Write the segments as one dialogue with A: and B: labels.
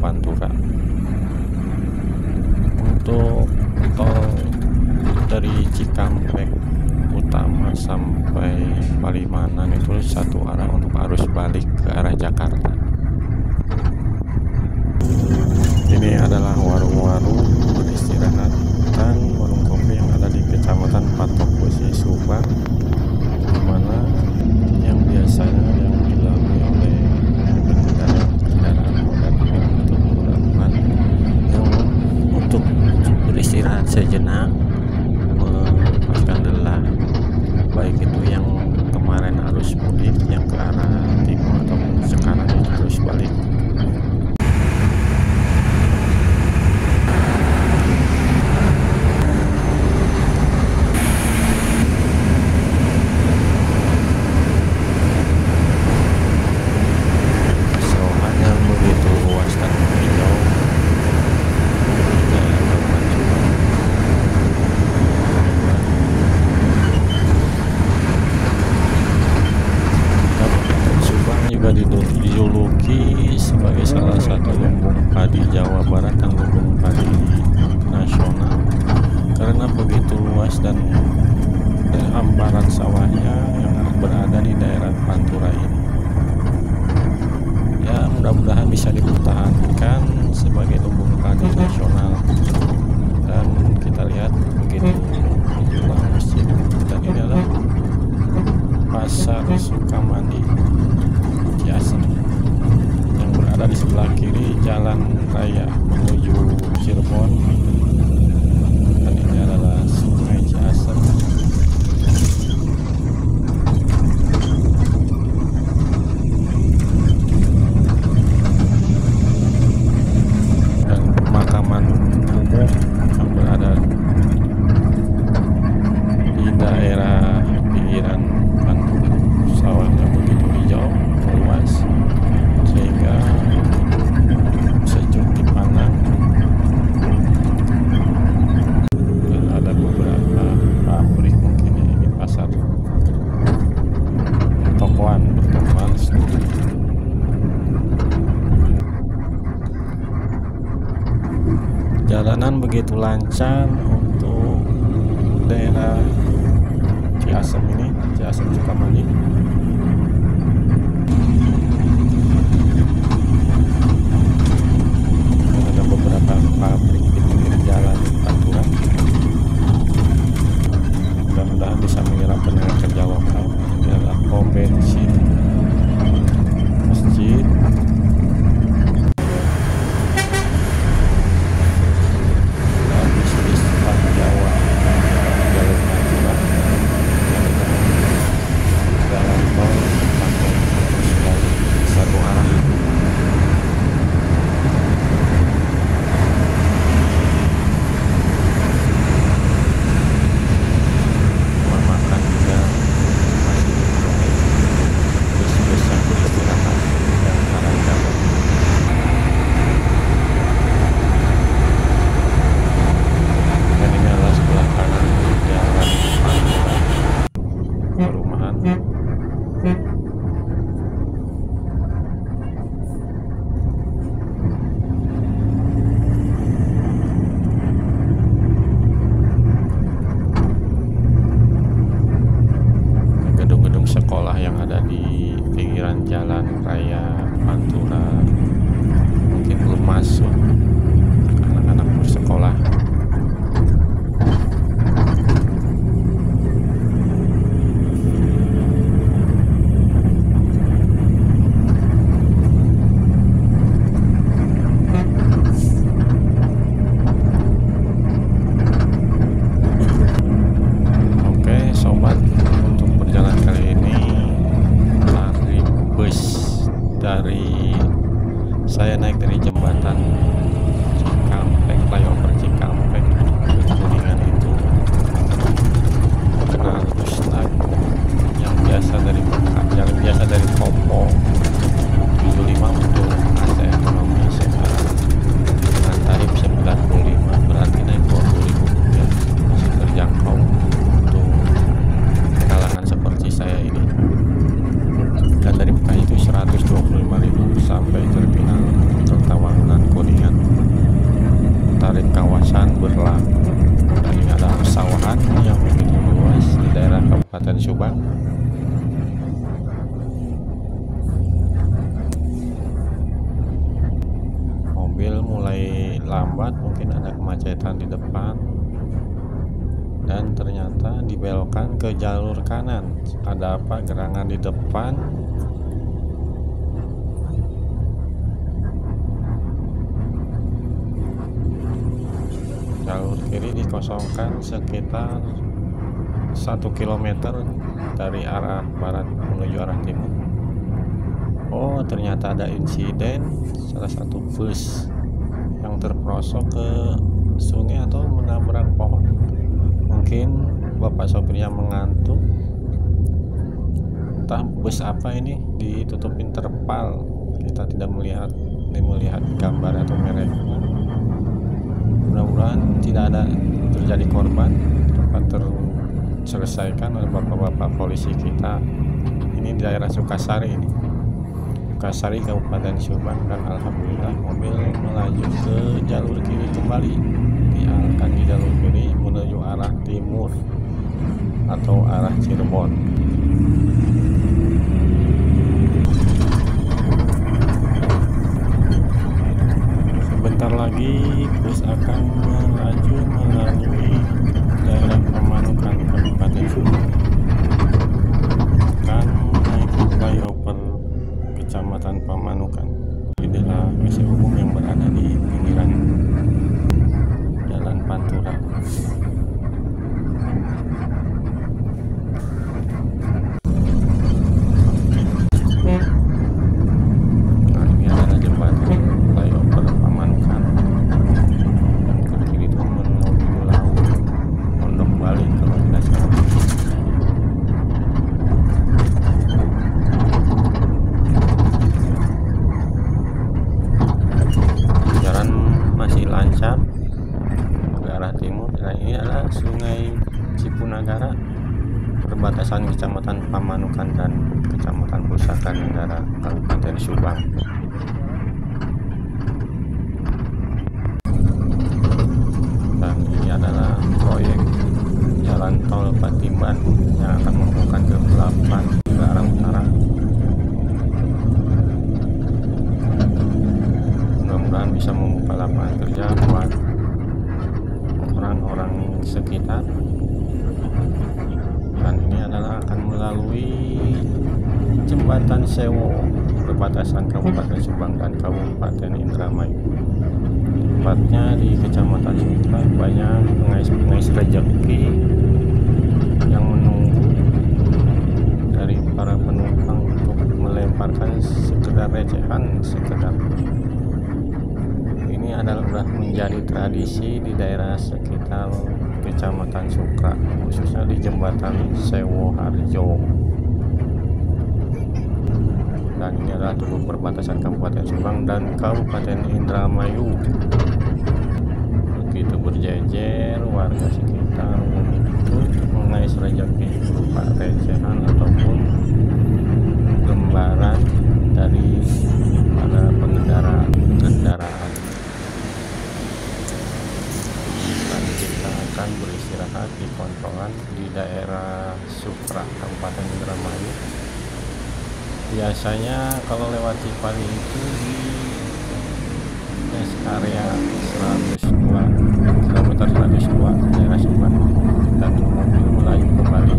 A: Pantura. Untuk tol dari Cikampek Utama sampai Palimanan itu satu arah untuk arus balik ke arah Jakarta. Ini adalah warung-warung beristirahat dan warung kopi yang ada di Kecamatan Patok Besi, Subang, di mana yang biasanya yang dilalui oleh kendaraan roda 2 atau roda 4 yang untuk beristirahat sejenak, melepaskan lelah, baik itu yang kemarin arus mudik yang ke arah timur ataupun sekarang yang arus balik. Dijuluki sebagai salah satu lumbung padi Jawa Barat dan lumbung padi nasional karena begitu luas dan hamparan sawahnya yang berada di daerah Pantura ini. Ya, mudah-mudahan bisa dipertahankan sebagai lumbung padi nasional. Dan kita lihat begitu itulah masjid, dan ini adalah Pasar Sukamandi Ciasem yang berada di sebelah kiri jalan raya menuju Cirebon, dan ini adalah Sungai Ciasem. Dan pemakaman umum yang berada di daerah pinggiran Pantura, sawahnya begitu hijau luas sehingga sejuk dipandang, dan ada beberapa pabrik mungkin ini pasar tokoan berteman. Jalanan begitu lancar untuk daerah Ciasem ini, Ciasem Sukamandi. Ada beberapa pabrik di pinggir jalan Pantura. Mudah-mudahan bisa menyerap tenaga kerja lokal. Ini adalah pom bensin, masjid. Sekolah yang ada di pinggiran jalan raya Pantura mungkin belum masuk anak-anak bersekolah. Oke sobat, untuk perjalanan kali ini tarif bus dari saya naik dari jembatan Cikampek, flyover Cikampek ke Kuningan itu karena harus naik yang biasa dari yang biasa dari Kopo 75 untuk AC ekonomi sekarang dengan tarif 95, berarti naik 20.000 rupiah, masih terjangkau untuk kalangan seperti saya ini. Dan dari Bekasi itu 125.000 sampai terminal Tawangunan Kota mungkin ada kemacetan di depan, dan ternyata dibelokkan ke jalur kanan. Ada apa, gerangan di depan. Jalur kiri dikosongkan sekitar 1 km dari arah barat menuju arah timur. Oh, ternyata ada insiden salah satu bus yang terperosok ke sungai atau menabrak pohon. Mungkin bapak sopirnya mengantuk, entah bus apa ini, ditutupin terpal, kita tidak melihat gambar atau mereknya. Mudah-mudahan tidak ada terjadi korban, dapat terselesaikan oleh bapak-bapak polisi kita. Ini di daerah Sukasari, Kabupaten Subang, dan alhamdulillah mobil melaju ke jalur kiri kembali, dialihkan di jalur kiri menuju arah timur atau arah Cirebon. Sebentar lagi bus akan melaju melalui daerah Pamanukan, Kabupaten Subang, akan naik flyover Kecamatan Pamanukan. Inilah WC umum yang berada di pinggiran Jalan Pantura. Nah, ini adalah jembatan flyover Pamanukan. Dan ke kiri itu menuju laut, Pondok Bali kalau tidak salah. Lancar ke arah timur. Dan ini adalah Sungai Cipunagara, perbatasan Kecamatan Pamanukan dan Kecamatan Pusaka Negara, Kabupaten Subang. Dan ini adalah proyek jalan tol Patimban yang akan menghubungkan ke 8 ke arah utara. Mudah-mudahan bisa membuka lapangan kerja buat orang-orang sekitar. Dan ini adalah akan melalui Jembatan Sewo, perbatasan Kabupaten Subang dan Kabupaten Indramayu. Tepatnya di Kecamatan Sutra, banyak pengais-pengais rezeki yang menunggu dari para penumpang untuk melemparkan sekedar recehan, sekedar. Ini adalah menjadi tradisi di daerah sekitar Kecamatan Sukra, khususnya di Jembatan Sewo Harjo. Dan ini adalah tubuh perbatasan Kabupaten Subang dan Kabupaten Indramayu. Begitu berjejer warga sekitar untuk mengais rezeki berupa recehan ataupun lembaran dari para pengendara kendaraan. Kita akan beristirahat di kontoran di daerah Supra, Kabupaten Indramayu. Biasanya kalau lewat Cipali itu di rest area 102, kilometer 102 daerah Subang, dan mobil melaju kembali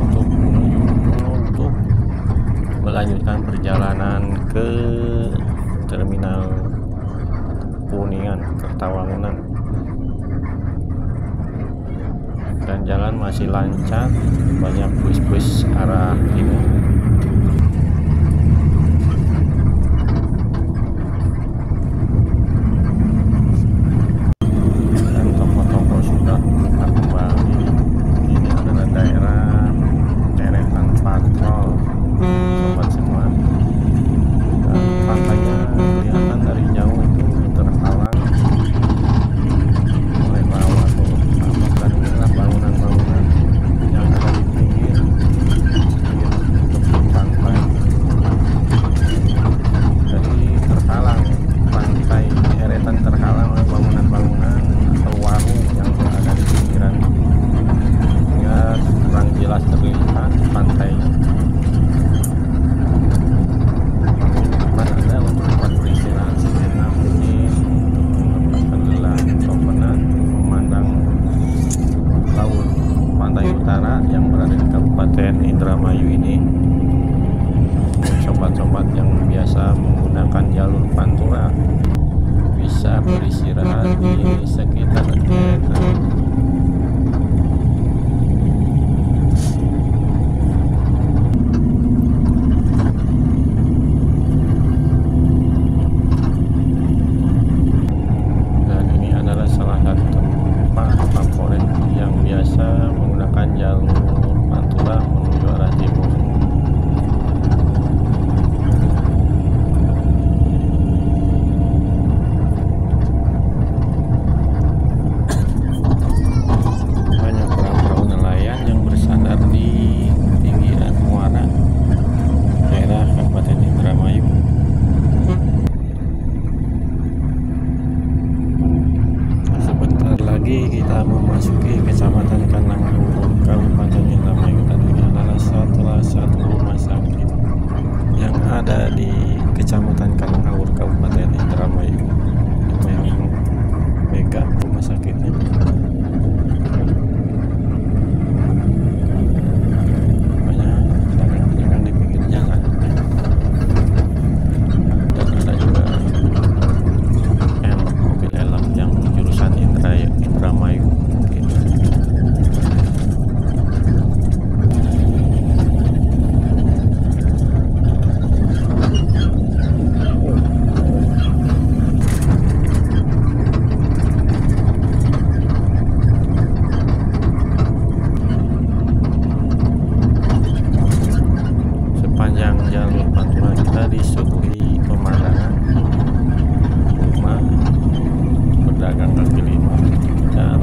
A: untuk melanjutkan perjalanan ke terminal Kuningan, Kertawangunan. Dan jalan masih lancar, banyak bus-bus arah timur. Dan toko-toko sudah buka kembali. Ini adalah daerah deretan patrol, sobat semua. Dan pantainya kelihatan dari jauh itu terhalang oleh bawah tuh, dan inilah bangunan-bangunan yang ada di pinggir jalur Pantura, bisa beristirahat di sekitar kereta. Dan ini adalah salah satu tempat favorit yang biasa menggunakan jalur Pantura menuju arah timur. Kita memasuki Kecamatan Kalanghaur, Kabupaten Indramayu, dan ini adalah salah satu rumah sakit yang ada di Kecamatan Kalanghaur, Kabupaten Indramayu. Yang mega rumah sakitnya. Banyak pedagang-pedagang di pinggir jalan. Dan ada juga mobil elf yang jurusan Indramayu. Sepanjang jalur Pantura kita disuguhi pemandangan rumah, pedagang kaki lima, dan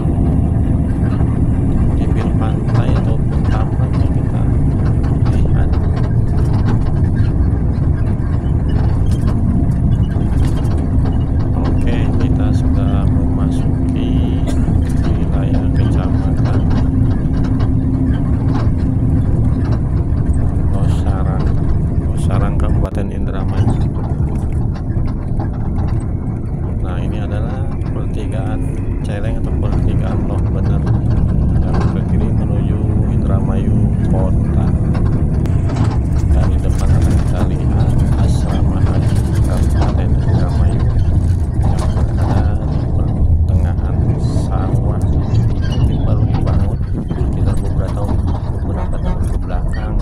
A: bibir pantai ataupun taman yang kita lihat. Oke, kita sudah memasuki wilayah Kecamatan Losarang, Kabupaten Indramayu. Nah, ini adalah pertigaan Celeng atau pertigaan Loh Bener yang ke kiri menuju Indramayu kota. Dan di depan akan kita lihat asrama haji Kabupaten Indramayu yang berada di pertengahan sawah, mungkin baru dibangun sekitar beberapa tahun ke belakang.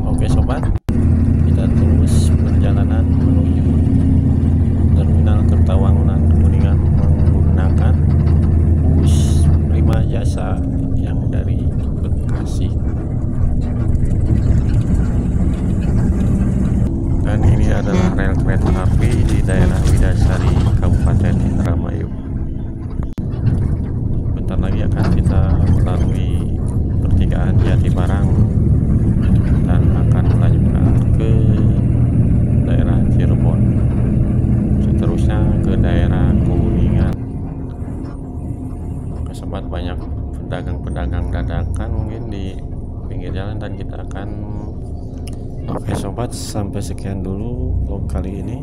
A: Oke sobat, kita terus perjalanan menuju Terminal Kertawangunan Kuningan menggunakan bus Prima Jasa yang dari Bekasi. Dan ini adalah rel kereta api di daerah Widasari, Kabupaten Indramayu. Bentar lagi akan kita melalui pertigaan Jatibarang dan akan melanjutkan ke daerah Cirebon, seterusnya ke daerah Kuningan. Sobat, banyak pedagang-pedagang dadakan mungkin di pinggir jalan dan kita akan. Oke sobat, sampai sekian dulu vlog kali ini.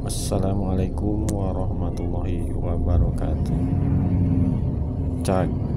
A: Wassalamualaikum warahmatullahi wabarakatuh. Cak.